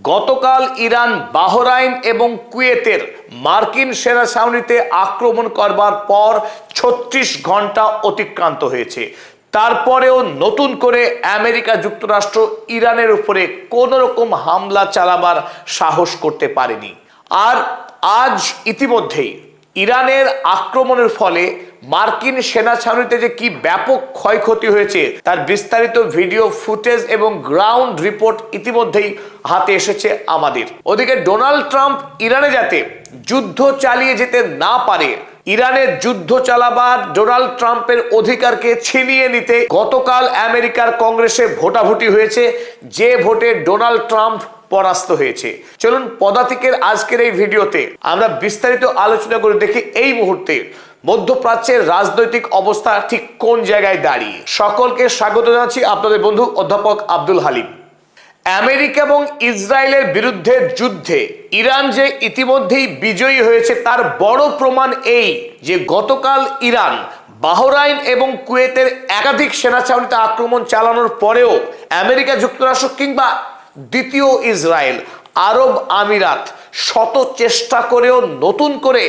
গতকাল Iran Bahrain এবং কুয়েতের মার্কিন সেনা ছাউনিতে আক্রমণ করবার পর ৩৬ ঘন্টা অতিক্রান্ত হয়েছে। তারপরেও নতুন করে আমেরিকা যুক্তরাষ্ট্র ইরানের উপরে কোনো রকম হামলা চালাবার সাহস করতে পারেনি। আর আজ ইতিমধ্যেই ইরানের আক্রমণের ফলে মার্কিন সেনা ছাউনিতে যে কি ব্যাপক ক্ষয়ক্ষতি হয়েছে তার বিস্তারিত ভিডিও ফুটেজ এবং গ্রাউন্ড রিপোর্ট ইতিমধ্যেই হাতে এসেছে আমাদের। ওদিকে ডোনাল্ড ট্রাম্প ইরানে যাতে যুদ্ধ চালিয়ে যেতে না পারে, ইরানের যুদ্ধ চালাবার ডোনাল্ড ট্রাম্পের অধিকারকে ছিনিয়ে নিতে গতকাল আমেরিকার কংগ্রেসে ভোটাভুটি হয়েছে, যে ভোটে ডোনাল্ড ট্রাম্প পরাস্ত হয়েছে। চলুন পদাতিকের আজকের এই ভিডিওতে আমরা বিস্তারিত আলোচনা করে দেখি এই মুহূর্তে মধ্যপ্রাচ্যের রাজনৈতিক অবস্থা ঠিক কোন জায়গায় দাঁড়িয়ে। সকলকে স্বাগত জানাচ্ছি, আপনাদের বন্ধু অধ্যাপক আব্দুল হালিম। আমেরিকা এবং ইসরায়েলের বিরুদ্ধে যুদ্ধে ইরান যে ইতিমধ্যেই বিজয়ী হয়েছে তার বড় প্রমাণ এই যে গতকাল ইরান বাহরাইন এবং কুয়েতের একাধিক সেনা ছাউনিতে আক্রমণ চালানোর পরেও আমেরিকা যুক্তরাষ্ট্র কিংবা দ্বিতীয় ইসরায়েল আরব আমিরাত শত চেষ্টা করেও নতুন করে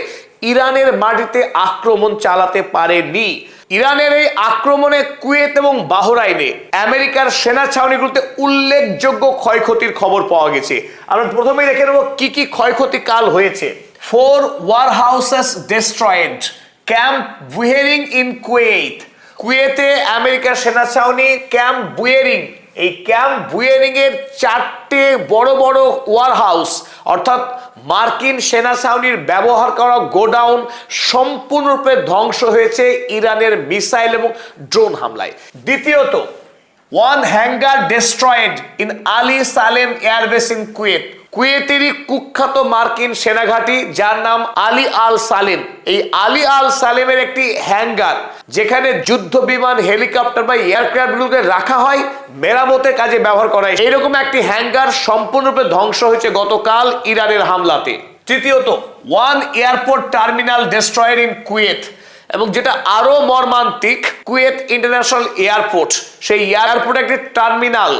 ইরানের মাটিতে আক্রমণ চালাতে পারেনি। ইরানের এই আক্রমণে কুয়েত এবং বাহরাইনে আমেরিকার সেনা ছাউনিগুলোতে উল্লেখযোগ্য ক্ষয়ক্ষতির খবর পাওয়া গেছে। আমরা প্রথমেই দেখে নেব কি কি ক্ষয়ক্ষতি কাল হয়েছে। 4 warehouses destroyed, camp Buehring in Kuwait. কুয়েতে আমেরিকার সেনা ছাউনি ক্যাম্প বুহেরিং, এই ক্যাম্প বুহেরিং এর 4টে বড় বড় ওয়ারহাউস অর্থাৎ মার্কিন সেনা ছাউনির ব্যবহার করা গোডাউন সম্পূর্ণরূপে ধ্বংস হয়েছে ইরানের মিসাইল এবং ড্রোন হামলায়। দ্বিতীয়ত, 1 hangar destroyed in Ali Salem airbase in Kuwait. কুয়েতেরই কুখ্যাত মার্কিন সেনাঘাঁটি যার নাম আলী আল সালেম, এই আলী আল সালেমের একটি হ্যাঙ্গার যেখানে যুদ্ধ বিমান, হেলিকপ্টার বা এয়ারক্রাফটগুলোকে রাখা হয়, মেরামতের কাজে ব্যবহার করা হয়, এইরকম একটি হ্যাঙ্গার সম্পূর্ণরূপে ধ্বংস হয়েছে গতকাল ইরানের হামলাতে। তৃতীয়ত, 1 airport terminal destroyed in Kuwait, এবং যেটা আরো মর্মান্তিক, কুয়েত ইন্টারন্যাশনাল এয়ারপোর্ট, সেই এয়ারপোর্ট একটি টার্মিনাল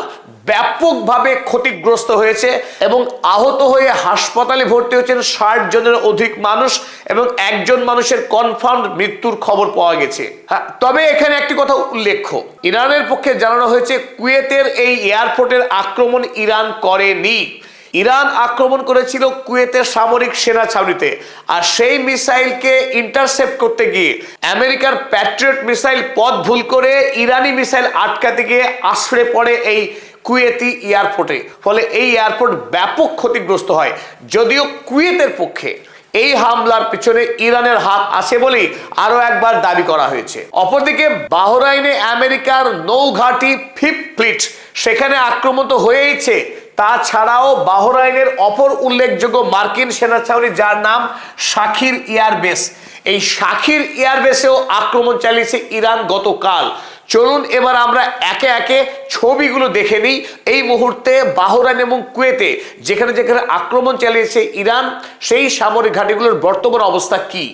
ব্যাপকভাবে ক্ষতিগ্রস্ত হয়েছে এবং আহত হয়ে হাসপাতালে ভর্তি হয়েছেন 60 জনের অধিক মানুষ এবং একজন মানুষের কনফার্ম মৃত্যুর খবর পাওয়া গেছে। তবে এখানে একটি কথা উল্লেখ্য, ইরানের পক্ষে জানানো হয়েছে কুয়েতের এই এয়ারপোর্টের আক্রমণ ইরান করেনি। ইরান আক্রমণ করেছিল কুয়েতের সামরিক সেনা ছাউনিতে, আর সেই মিসাইলকে ইন্টারসেপ্ট করতে গিয়ে আমেরিকার প্যাট্রিয়ট মিসাইল পথ ভুল করে ইরানি মিসাইল আটকাতে গিয়ে আছড়ে পড়ে এই কুয়েতি এয়ারপোর্টে, ফলে এই এয়ারপোর্ট ব্যাপক ক্ষতিগ্রস্ত হয়। যদিও কুয়েতের পক্ষে এই হামলার পিছনে ইরানের হাত আছে বলেই আরো একবার দাবি করা হয়েছে। অপরদিকে বাহরাইনে আমেরিকার নৌঘাঁটি ফিফথ ফ্লিট, সেখানে আক্রমণ তো হয়েইছে, তাছাড়াও বাহরাইনের অপর উল্লেখযোগ্য মার্কিন সেনা ছাউনি যার নাম শাখির এয়ারবেস, এই শাখির এয়ারবেসেও আক্রমণ চালিয়েছে ইরান গতকাল। চলুন এবার আমরা একে একে ছবিগুলো দেখে নিই এই মুহূর্তে বাহরাইন এবং কুয়েতে যেখানে যেখানে আক্রমণ চালিয়েছে ইরান, সেই সামরিক ঘাঁটিগুলোর বর্তমান অবস্থা কি।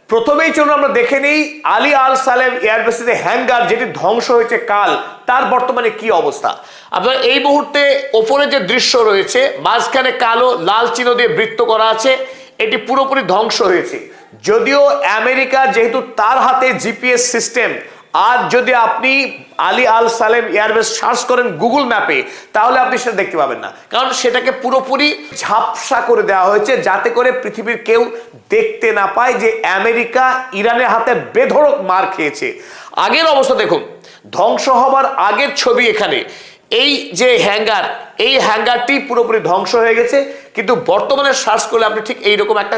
প্রথমেই চলুন আমরা দেখে নিই আলী আল সালেম এয়ারবেসের হ্যাঙ্গার যেটি ধ্বংস হয়েছে কাল, তার বর্তমানে কি অবস্থা। আপনার এই মুহূর্তে ওপরে যে দৃশ্য রয়েছে, মাঝখানে কালো লাল চিহ্ন দিয়ে বৃত্ত করা আছে, এটি পুরোপুরি ধ্বংস হয়েছে। যদিও আমেরিকা যেহেতু তার হাতে জিপিএস সিস্টেম, আর যদি আপনি আলী আল সালেম এয়ারবেস সার্চ করেন গুগল ম্যাপে তাহলে আপনি সেটা দেখতে পাবেন না, কারণ সেটাকে পুরোপুরি ঝাপসা করে দেওয়া হয়েছে যাতে করে পৃথিবীর কেউ দেখতে না পায় যে আমেরিকা ইরানের হাতে বেধড়ক মার খেয়েছে। আগের অবস্থা দেখুন, ধ্বংস হবার আগের ছবি এখানে, এই যে হ্যাঙ্গার, এই হ্যাঙ্গারটি পুরোপুরি ধ্বংস হয়ে গেছে, কিন্তু বর্তমানে সার্চ করলে আপনি ঠিক এইরকম একটা